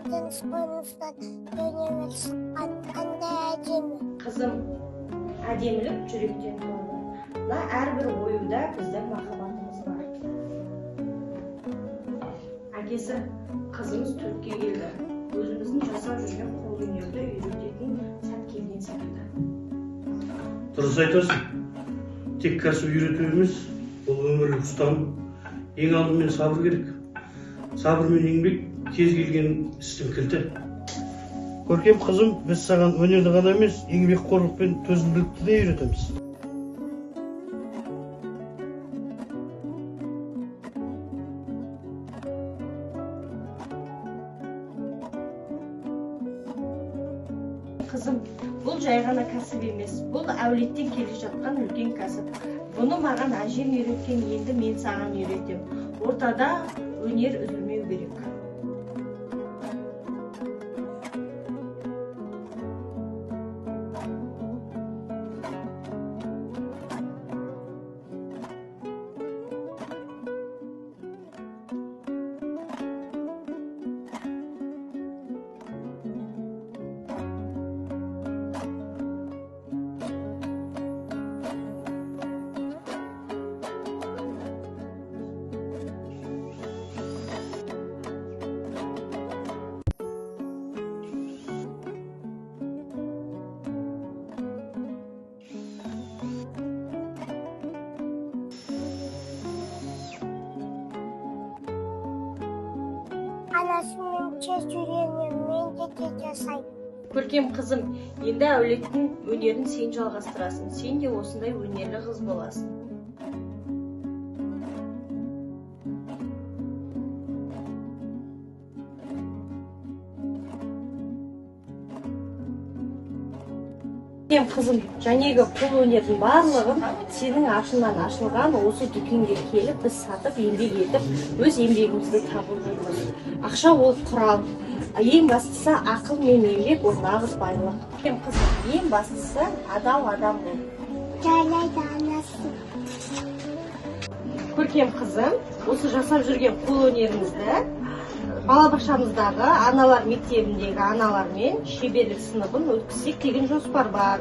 тыныш болмыстан өнер шыққан қандай әдемі. Қызым, әдемілік жүректен туады. Мына әрбір оюда біздің махаббатымыз бар. Әкесі, қызымыз 4-ке келді. Өзіміздің жасап жүрген қолөнерді үйрететін сәт келген секілді. Дұрыс айтасың. Тек кәсіп үйрету емес, бұл өмірлік ұстаным. Ең алдымен сабыр керек. Сабыр мен еңбек кез келген істің кілті. Көркем қызым, біз саған өнерді ғана емес, еңбекқорлық пен төзімділікті де үйретеміз. Қызым, бұл жай ғана кәсіп емес, бұл әулеттен келе жатқан үлкен кәсіп. Бұны маған әжем үйреткен, енді мен саған үйретем. Ортада өнер үзілмеу керек. Анасымен тез үйренемін, мен де тез жасаймын. Көркем қызым, енді әулеттің өнерін сен жалғастырасың. Сен де осындай өнерлі қыз боласың. Көркем қызым, жәнегі қол өнердің барлығын сенің ашыңнан ашылған осы дүкенге келіп, біз сатып, еңбек етіп, өз еңбегімізді табып жүрміз. Ақша ол құрал. Ең бастысы ақыл мен еңбек ол нағыз байлық. Көркем қызым, ең бастысы адал адам бол. Жайлайды анасы. Көркем қызым, осы жасап жүрген қол өнеріңізді балабақшамыздағы аналар мектебіндегі аналармен шеберлік сыныбын өткізсек деген жоспар бар.